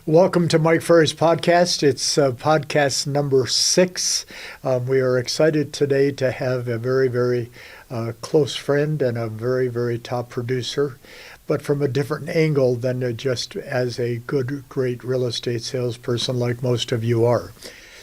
Welcome to Mike Ferry's podcast. It's podcast number 6. We are excited today to have a very, very close friend and a very, very top producer, but from a different angle than just as a good, great real estate salesperson like most of you are.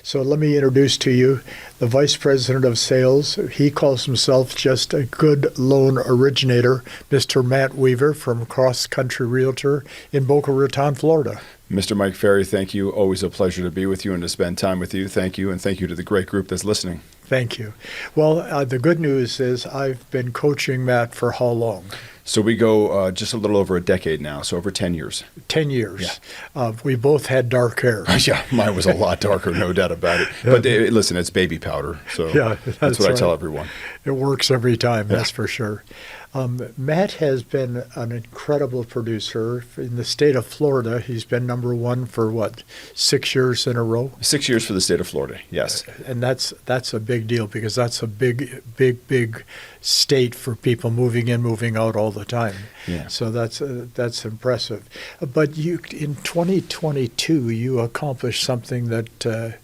So let me introduce to you the Vice President of Sales. He calls himself just a good loan originator, Mr. Matt Weaver from CrossCountry Realtor in Boca Raton, Florida. Mr. Mike Ferry, thank you. Always a pleasure to be with you and to spend time with you. Thank you, and thank you to the great group that's listening. Thank you. Well, the good news is I've been coaching Matt for how long? So we go just a little over a decade now, so over 10 years. 10 years. Yeah. We both had dark hair. Yeah, mine was a lot darker, no doubt about it. But listen, it's baby powder, so yeah, that's what right. I tell everyone. It works every time, that's for sure. Matt has been an incredible producer. In the state of Florida, he's been number one for, 6 years in a row? 6 years for the state of Florida, yes. And that's a big deal because that's a big state for people moving in, moving out all the time. Yeah. So that's impressive. But you, in 2022, you accomplished something that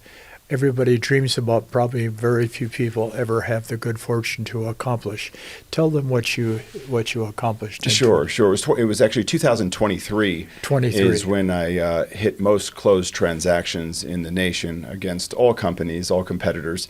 everybody dreams about. Probably very few people ever have the good fortune to accomplish. Tell them what you accomplished. Sure. It was actually 2023 is when I hit most closed transactions in the nation against all companies, all competitors,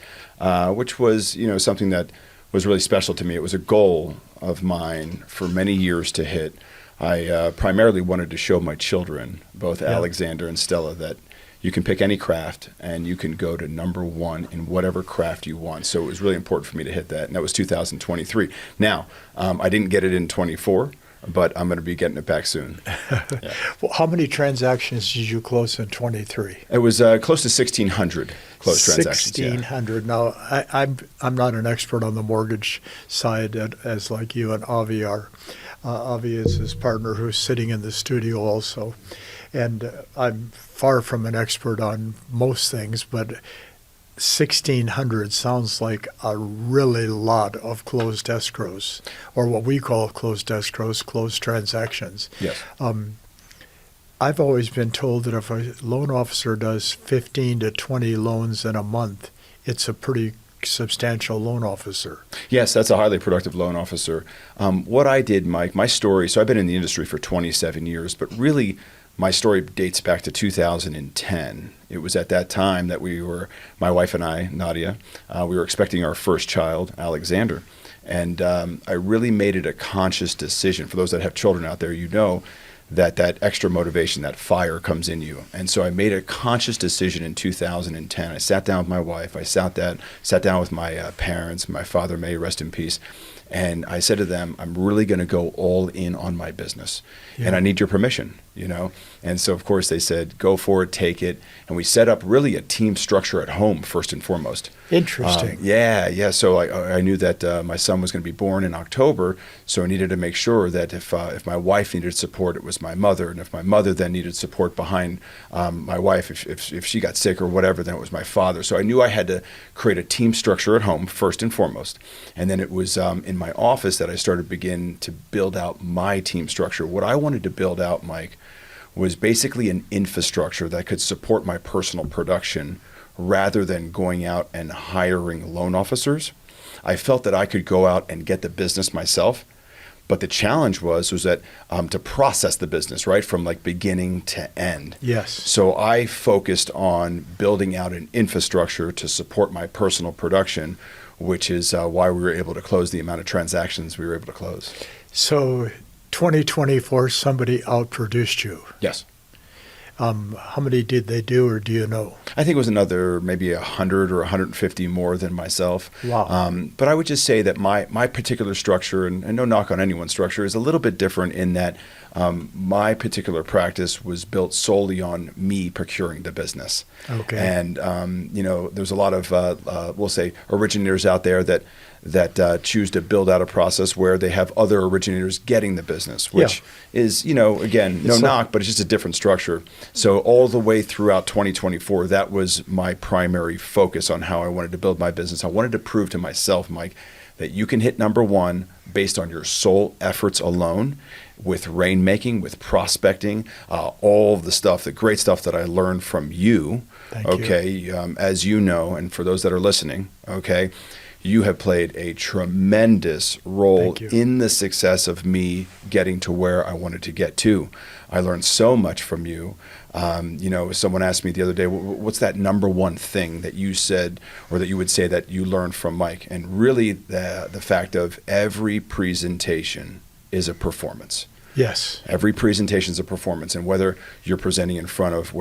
which was something that was really special to me. It was a goal of mine for many years to hit. I primarily wanted to show my children, both Alexander and Stella, that you can pick any craft and you can go to number one in whatever craft you want. So it was really important for me to hit that, and that was 2023. Now, I didn't get it in 24, but I'm going to be getting it back soon. Yeah. Well, how many transactions did you close in 23? It was close to 1,600 closed transactions. 1,600. Yeah. Now, I'm not an expert on the mortgage side as like you and Avi are. Avi is his partner who's sitting in the studio also. And I'm far from an expert on most things, but 1,600 sounds like a really lot of closed escrows, or what we call closed escrows, closed transactions. Yes. I've always been told that if a loan officer does 15 to 20 loans in a month, it's a pretty substantial loan officer. Yes, that's a highly productive loan officer. What I did, Mike, my story, so I've been in the industry for 27 years, but really my story dates back to 2010. It was at that time that my wife and I, Nadia, we were expecting our first child, Alexander. And I really made it a conscious decision. For those that have children out there, that extra motivation, that fire comes in you. And so I made a conscious decision in 2010. I sat down with my wife. I sat down with my parents, my father, may he rest in peace. And I said to them, I'm really going to go all in on my business. Yeah. And I need your permission, And so, of course, they said, go for it, take it. And we set up really a team structure at home, first and foremost. Interesting. Yeah. So I knew that my son was going to be born in October, so I needed to make sure that if my wife needed support, it was my mother. And if my mother then needed support behind my wife, if she got sick or whatever, then it was my father. So I knew I had to create a team structure at home, first and foremost. And then it was in my office that I started begin to build out my team structure. What I wanted to build out, Mike, was basically an infrastructure that could support my personal production rather than going out and hiring loan officers. I felt that I could go out and get the business myself, but the challenge was that to process the business, right, from like beginning to end. Yes. So I focused on building out an infrastructure to support my personal production, which is why we were able to close the amount of transactions we were able to close. So 2024, somebody outproduced you. Yes. How many did they do, or do you know? I think it was another maybe 100 or 150 more than myself. Wow. But I would just say that my particular structure, and no knock on anyone's structure, is a little bit different in that my particular practice was built solely on me procuring the business. Okay. And, there's a lot of, we'll say, originators out there that choose to build out a process where they have other originators getting the business, which is, again, no knock, but it's just a different structure. So all the way throughout 2024, that was my primary focus on how I wanted to build my business. I wanted to prove to myself, Mike, that you can hit number one based on your sole efforts alone, with rainmaking, with prospecting, all of the stuff, the great stuff that I learned from you. Thank you. As you know, and for those that are listening, okay, you have played a tremendous role in the success of me getting to where I wanted to get to. I learned so much from you. Someone asked me the other day, what's that number one thing that you said, or that you would say that you learned from Mike? And really the fact of every presentation is a performance. Yes. Every presentation is a performance. And whether I'm presenting in front of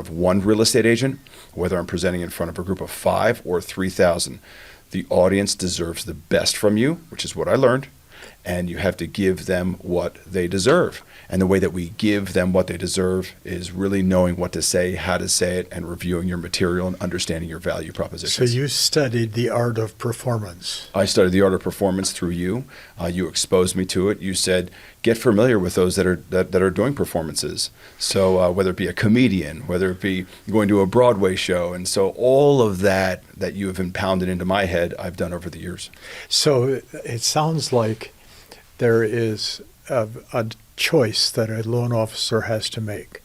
one real estate agent, whether I'm presenting in front of a group of 5 or 3,000, the audience deserves the best from you, which is what I learned. And you have to give them what they deserve. And the way that we give them what they deserve is really knowing what to say, how to say it, and reviewing your material and understanding your value propositions. So you studied the art of performance. I studied the art of performance through you. You exposed me to it. You said, get familiar with those that are doing performances. So whether it be a comedian, whether it be going to a Broadway show. And so all of that you have impounded into my head, I've done over the years. So it sounds like there is a choice that a loan officer has to make,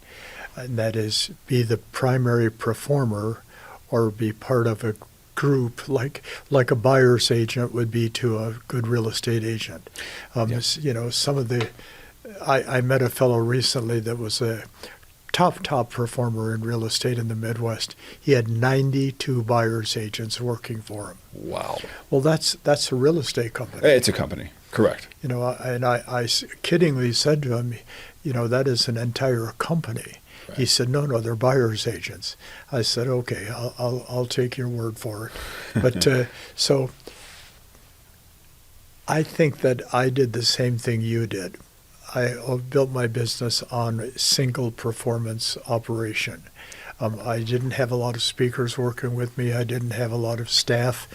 and that is be the primary performer or be part of a group like a buyer's agent would be to a good real estate agent. Some of I met a fellow recently that was a top performer in real estate in the Midwest. He had 92 buyer's agents working for him. Wow. Well, that's a real estate company. It's a company. Correct. And I kiddingly said to him, that is an entire company. Right. He said, no, they're buyer's agents. I said, okay, I'll take your word for it. But so I think that I did the same thing you did. I built my business on single performance operation. I didn't have a lot of speakers working with me. I didn't have a lot of staff.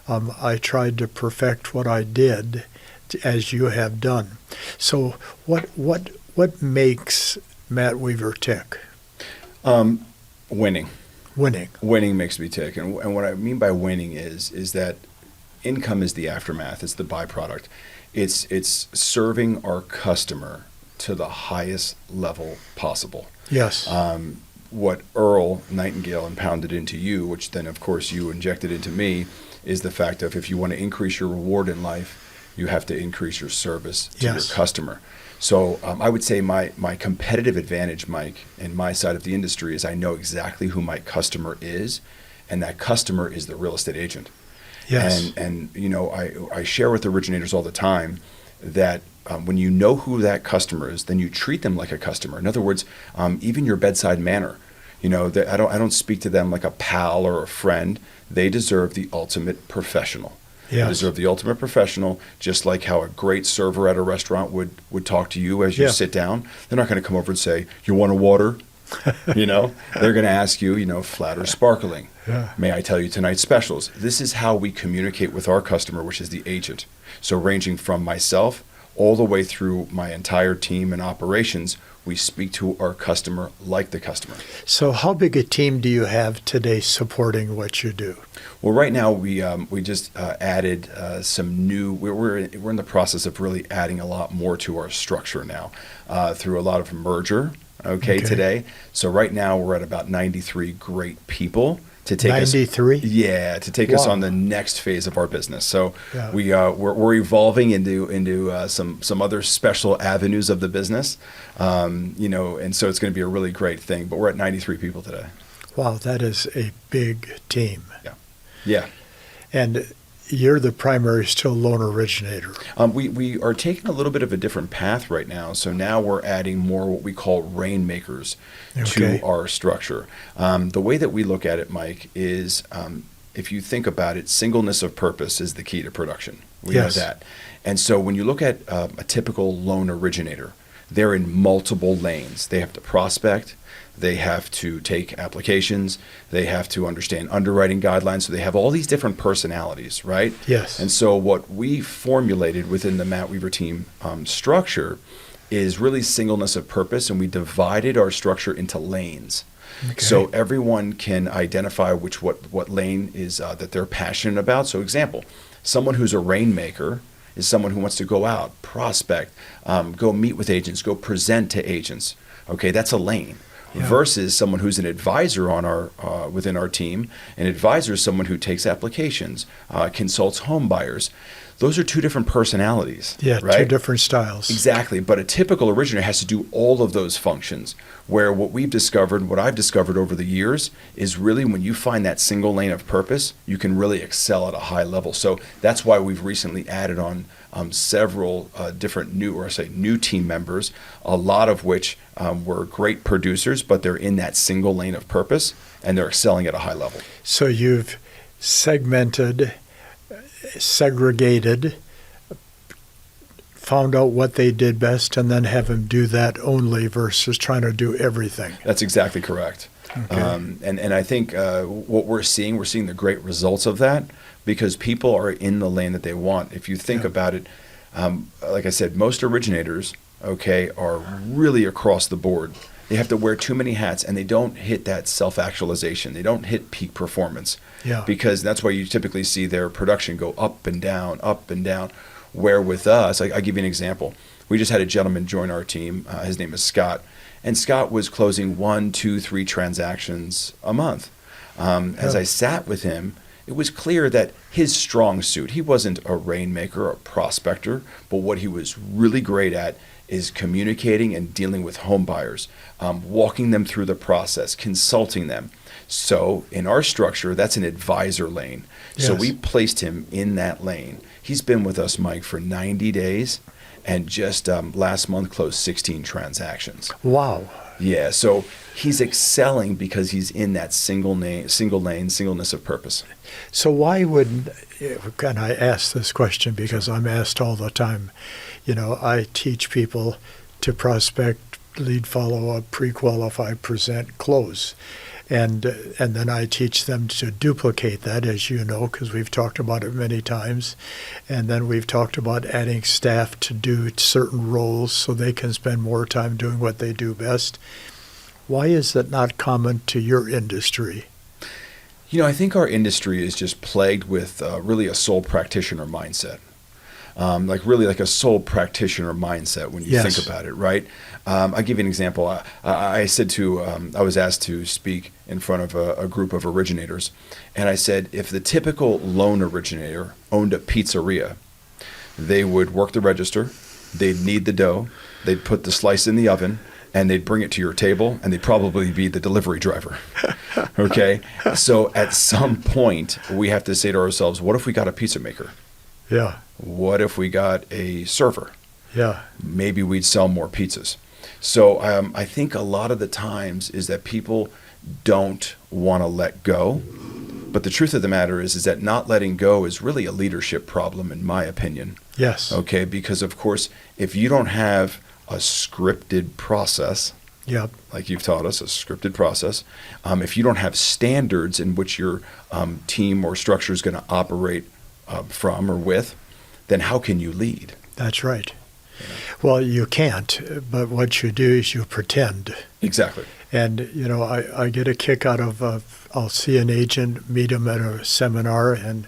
I tried to perfect what I did, as you have done. So what makes Matt Weaver tick? Winning. Winning makes me tick. And what I mean by winning is that income is the aftermath. It's the byproduct. It's serving our customer to the highest level possible. Yes. What Earl Nightingale impounded into you, which then of course you injected into me, is the fact of if you want to increase your reward in life, you have to increase your service to your customer. So I would say my competitive advantage, Mike, in my side of the industry is I know exactly who my customer is, and that customer is the real estate agent. Yes. And I share with originators all the time that when you know who that customer is, then you treat them like a customer. In other words, even your bedside manner. I don't speak to them like a pal or a friend. They deserve the ultimate professional. Yes. They deserve the ultimate professional, just like how a great server at a restaurant would talk to you as you sit down. They're not going to come over and say, "You want a water?" They're going to ask you, flat or sparkling. Yeah. May I tell you tonight's specials? This is how we communicate with our customer, which is the agent. So ranging from myself all the way through my entire team and operations, we speak to our customer like the customer. So how big a team do you have today supporting what you do? Well, right now we just added some new. We're in the process of really adding a lot more to our structure now through a lot of merger. Okay, today. So right now we're at about 93 great people to take 93? To take us on the next phase of our business. So we're evolving into some other special avenues of the business, and so it's going to be a really great thing. But we're at 93 people today. Wow, that is a big team. Yeah. And you're the primary still loan originator. We are taking a little bit of a different path right now. So now we're adding more what we call rainmakers to our structure. The way that we look at it, Mike, is if you think about it, singleness of purpose is the key to production. We know that. And so when you look at a typical loan originator, they're in multiple lanes. They have to prospect. They have to take applications. They have to understand underwriting guidelines. So they have all these different personalities, right? Yes. And so what we formulated within the Matt Weaver team structure is really singleness of purpose, and we divided our structure into lanes. Okay. So everyone can identify what lane is that they're passionate about. So example, someone who's a rainmaker is someone who wants to go out, prospect, go meet with agents, go present to agents. Okay, that's a lane. Yeah. Versus someone who's an advisor on our within our team. An advisor is someone who takes applications, consults home buyers. Those are two different personalities. Yeah, right? two different styles. Exactly. But a typical originator has to do all of those functions. Where what I've discovered over the years is really when you find that single lane of purpose, you can really excel at a high level. So that's why we've recently added on several different new team members, a lot of which were great producers, but they're in that single lane of purpose and they're excelling at a high level. So you've segregated, found out what they did best, and then have them do that only versus trying to do everything. That's exactly correct. Okay. And I think what we're seeing the great results of that because people are in the lane that they want. If you think about it, like I said, most originators, are really across the board. They have to wear too many hats and they don't hit that self-actualization. They don't hit peak performance. Yeah. Because that's why you typically see their production go up and down, up and down. Where with us, I'll give you an example. We just had a gentleman join our team. His name is Scott. And Scott was closing 1, 2, 3 transactions a month. As I sat with him, it was clear that his strong suit, he wasn't a rainmaker or a prospector, but what he was really great at is communicating and dealing with home buyers, walking them through the process, consulting them. So in our structure, that's an advisor lane. Yes. So we placed him in that lane. He's been with us, Mike, for 90 days and just last month closed 16 transactions. Wow. Yeah, so he's excelling because he's in that single lane, singleness of purpose. So why wouldn't, and I ask this question because I'm asked all the time, I teach people to prospect, lead follow-up, pre-qualify, present, close. And then I teach them to duplicate that, as you know, because we've talked about it many times. And then we've talked about adding staff to do certain roles so they can spend more time doing what they do best. Why is that not common to your industry? I think our industry is just plagued with really a sole practitioner mindset. Like a sole practitioner mindset when you think about it, right? I'll give you an example. I was asked to speak in front of a group of originators, and I said, if the typical loan originator owned a pizzeria, they would work the register, they'd knead the dough, they'd put the slice in the oven, and they'd bring it to your table, and they'd probably be the delivery driver. Okay? So at some point, we have to say to ourselves, what if we got a pizza maker? Yeah. What if we got a server? Yeah. Maybe we'd sell more pizzas. So I think a lot of the times is that people don't want to let go. But the truth of the matter is that not letting go is really a leadership problem, in my opinion. Yes. Okay, because of course, if you don't have a scripted process, Yep. like you've taught us, a scripted process, if you don't have standards in which your team or structure is going to operate from or with, then how can you lead? That's right. Well, you can't, but what you do is you pretend. Exactly. And, I get a kick out of, I'll see an agent, meet them at a seminar, and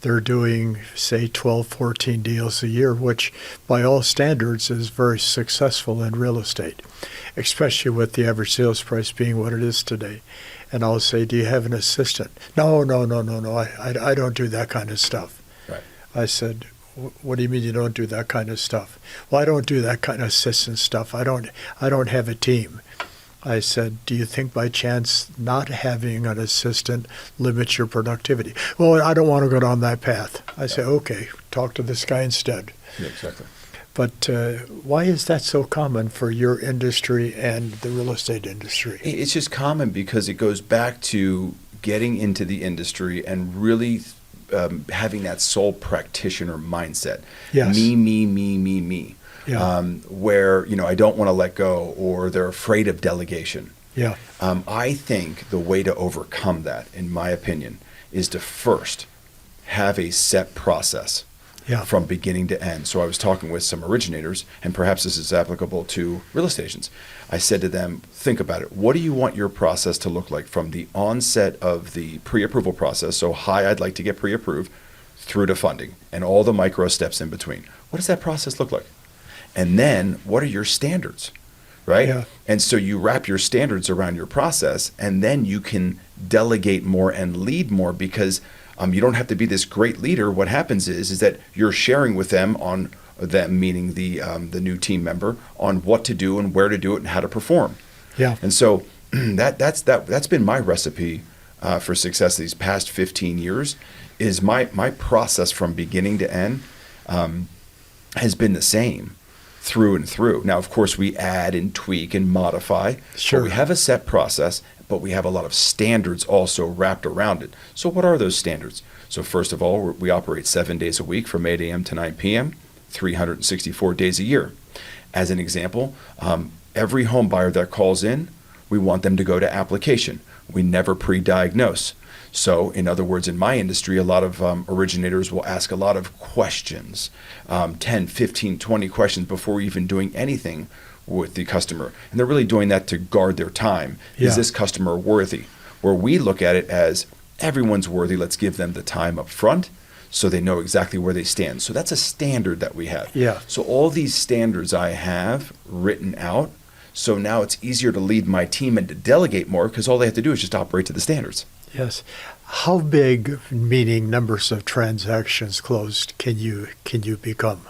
they're doing, say, 12, 14 deals a year, which by all standards is very successful in real estate, especially with the average sales price being what it is today. And I'll say, do you have an assistant? No, I don't do that kind of stuff. Right. I said, what do you mean you don't do that kind of stuff? Well, I don't do that kind of assistant stuff. I don't have a team. I said, do you think by chance not having an assistant limits your productivity? Well, I don't want to go down that path. I say, okay, talk to this guy instead. Yeah, exactly. But why is that so common for your industry and the real estate industry? It's just common because it goes back to getting into the industry and really having that sole practitioner mindset. Yes. Me. Yeah. Where, I don't want to let go, or they're afraid of delegation. Yeah. I think the way to overcome that, in my opinion, is to first have a set process. Yeah. from beginning to end. So I was talking with some originators, and perhaps this is applicable to real estate agents. I said to them, think about it. What do you want your process to look like from the onset of the pre-approval process? So, hi, I'd like to get pre-approved, through to funding and all the micro steps in between. What does that process look like? And then what are your standards, right? Yeah. And so you wrap your standards around your process, and then you can delegate more and lead more, because you don't have to be this great leader. What happens is that you're sharing with them, on them meaning the new team member, on what to do and where to do it and how to perform. Yeah. And so that's been my recipe for success these past 15 years. Is my process from beginning to end has been the same through and through. Now, of course, we add and tweak and modify. Sure. But we have a set process, but we have a lot of standards also wrapped around it. So what are those standards? So first of all, we operate 7 days a week from 8 a.m. to 9 p.m., 364 days a year. As an example, every home buyer that calls in, we want them to go to application. We never pre-diagnose. So, in other words, in my industry, a lot of originators will ask a lot of questions, 10, 15, 20 questions before even doing anything with the customer. And they're really doing that to guard their time. Yeah. Is this customer worthy? Where we look at it as everyone's worthy, let's give them the time up front so they know exactly where they stand. So that's a standard that we have. Yeah. So all these standards I have written out, so now it's easier to lead my team and to delegate more, because all they have to do is just operate to the standards. Yes. How big, meaning numbers of transactions closed, can you become?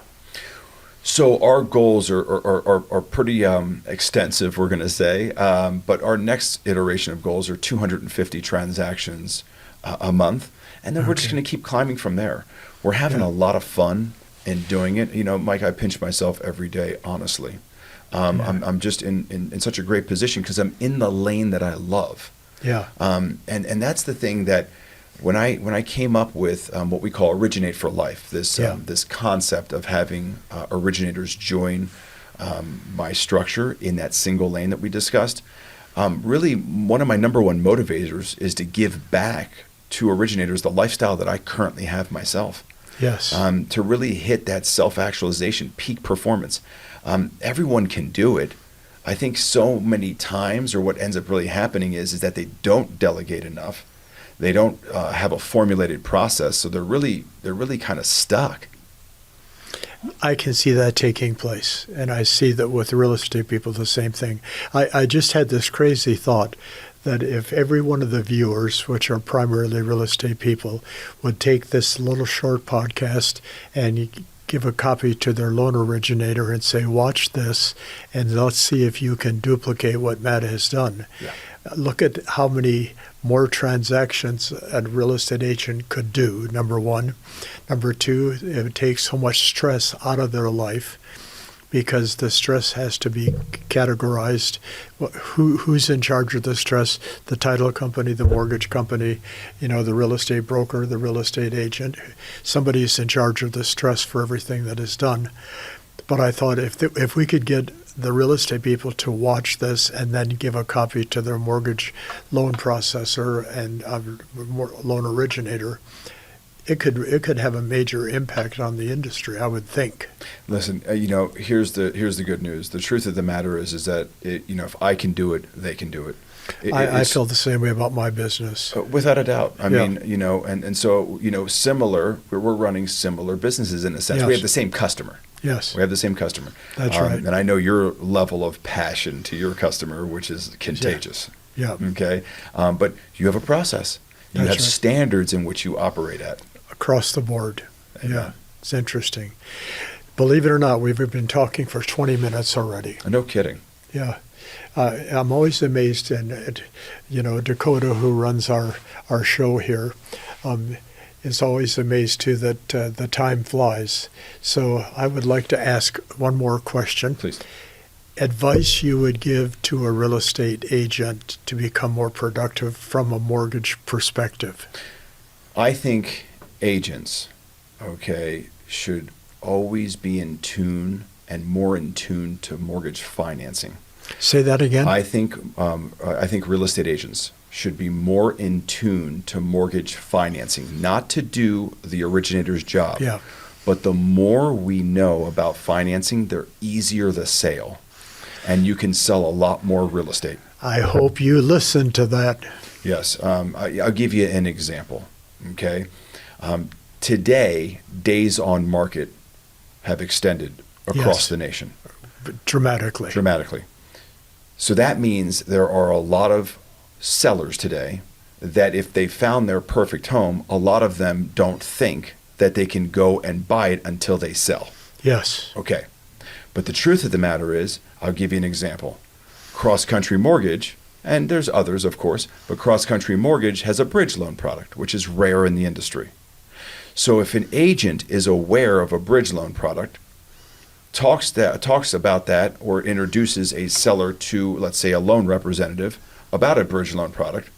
So our goals are pretty extensive, we're going to say, but our next iteration of goals are 250 transactions a month, and then we're just going to keep climbing from there. We're having a lot of fun in doing it. You know, Mike, I pinch myself every day, honestly. I'm just in such a great position because I'm in the lane that I love. Yeah. And that's the thing that when I came up with what we call Originate for Life, this concept of having originators join my structure in that single lane that we discussed, really one of my number one motivators is to give back to originators the lifestyle that I currently have myself. Yes. To really hit that self-actualization, peak performance. Everyone can do it. I think so many times, or what ends up really happening is that they don't delegate enough. They don't have a formulated process, so they're really kind of stuck. I can see that taking place, and I see that with real estate people, the same thing. I just had this crazy thought that if every one of the viewers, which are primarily real estate people, would take this little short podcast and give a copy to their loan originator and say, watch this, and let's see if you can duplicate what Matt has done. Yeah. Look at how many more transactions a real estate agent could do, number one. Number two, it takes so much stress out of their life because the stress has to be categorized. Who's in charge of the stress? The title company, the mortgage company, the real estate broker, the real estate agent. Somebody's in charge of the stress for everything that is done. But I thought if we could get the real estate people to watch this and then give a copy to their mortgage loan processor and loan originator, it could have a major impact on the industry, I would think. Listen, here's the good news. The truth of the matter is that if I can do it, they can do it. I feel the same way about my business. Without a doubt. I mean, and so similar. We're running similar businesses in a sense. Yes. We have the same customer. Yes. We have the same customer. That's right. And I know your level of passion to your customer, which is contagious. Yeah. Okay. But you have a process. You That's have right. standards in which you operate at. Across the board. Amen. Yeah. It's interesting. Believe it or not, we've been talking for 20 minutes already. No kidding. Yeah. I'm always amazed, and Dakota, who runs our show here, is always amazed too that the time flies. So I would like to ask one more question. Please. Advice you would give to a real estate agent to become more productive from a mortgage perspective? I think agents, should always be in tune and more in tune to mortgage financing. Say that again. I think real estate agents should be more in tune to mortgage financing, not to do the originator's job, But the more we know about financing, the easier the sale. And you can sell a lot more real estate. I hope you listen to that. Yes. I'll give you an example. Okay. Today, days on market have extended across the nation. Dramatically. So that means there are a lot of sellers today that if they found their perfect home, a lot of them don't think that they can go and buy it until they sell. Yes. Okay. But the truth of the matter is, I'll give you an example. CrossCountry Mortgage, and there's others, of course, but CrossCountry Mortgage has a bridge loan product, which is rare in the industry. So if an agent is aware of a bridge loan product, talks about that or introduces a seller to, let's say, a loan representative about a bridge loan product,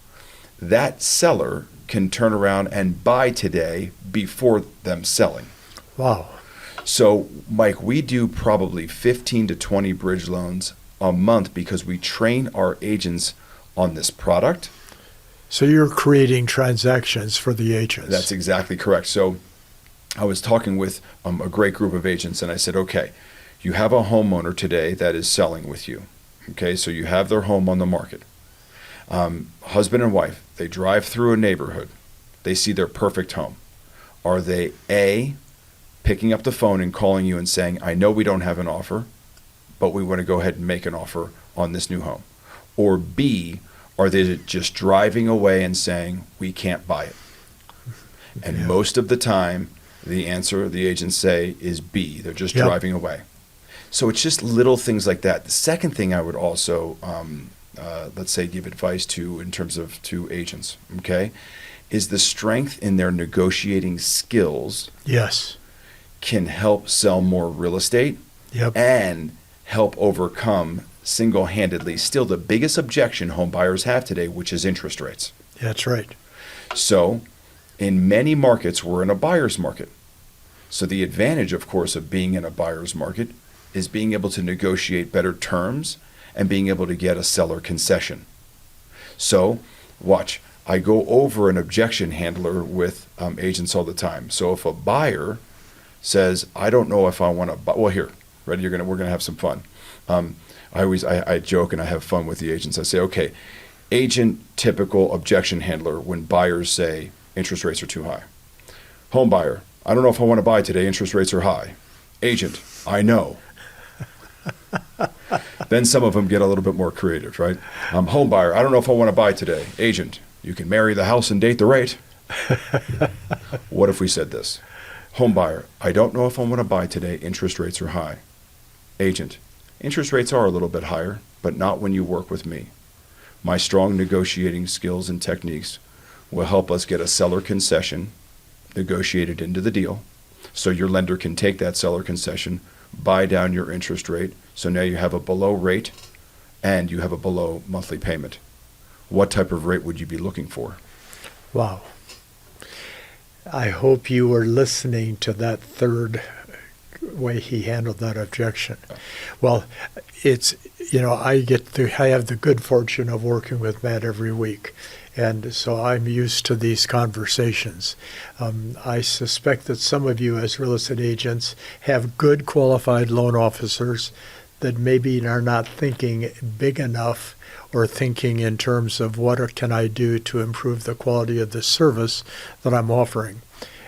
that seller can turn around and buy today before them selling. Wow. So, Mike, we do probably 15 to 20 bridge loans a month because we train our agents on this product. So you're creating transactions for the agents. That's exactly correct. So I was talking with a great group of agents, and I said, okay, you have a homeowner today that is selling with you. Okay, so you have their home on the market. Husband and wife, they drive through a neighborhood. They see their perfect home. Are they A, picking up the phone and calling you and saying, I know we don't have an offer, but we want to go ahead and make an offer on this new home? Or B, are they just driving away and saying, we can't buy it? And most of the time, the answer the agents say is B. They're just driving away. So it's just little things like that. The second thing I would also, let's say, give advice to in terms of to agents, okay, is the strength in their negotiating skills. Yes. Can help sell more real estate and help overcome single-handedly still the biggest objection home buyers have today, which is interest rates. That's right. So in many markets, we're in a buyer's market. So the advantage, of course, of being in a buyer's market is being able to negotiate better terms and being able to get a seller concession. So watch, I go over an objection handler with agents all the time. So if a buyer says, I don't know if I want to buy, well, here, ready, we're going to have some fun. I joke and I have fun with the agents. I say, okay, agent typical objection handler when buyers say interest rates are too high. Home buyer, I don't know if I want to buy today, interest rates are high. Agent, I know. Then some of them get a little bit more creative, right? Home buyer, I don't know if I want to buy today. Agent, you can marry the house and date the rate. What if we said this? Home buyer, I don't know if I want to buy today, interest rates are high. Agent, interest rates are a little bit higher, but not when you work with me. My strong negotiating skills and techniques will help us get a seller concession negotiated into the deal, so your lender can take that seller concession, buy down your interest rate, so now you have a below rate and you have a below monthly payment. What type of rate would you be looking for? Wow. I hope you were listening to that third way he handled that objection. Well, it's, I have the good fortune of working with Matt every week. And so I'm used to these conversations. I suspect that some of you as real estate agents have good qualified loan officers that maybe are not thinking big enough or thinking in terms of what can I do to improve the quality of the service that I'm offering.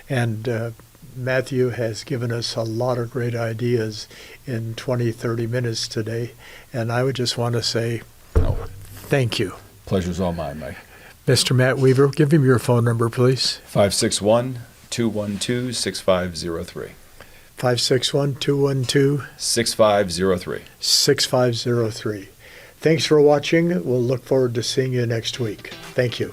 And Matthew has given us a lot of great ideas in 20, 30 minutes today. And I would just want to say thank you. Pleasure's all mine, Mike. Mr. Matt Weaver, give him your phone number, please. 561-212-6503. 561-212. 6503. 6503. Thanks for watching. We'll look forward to seeing you next week. Thank you.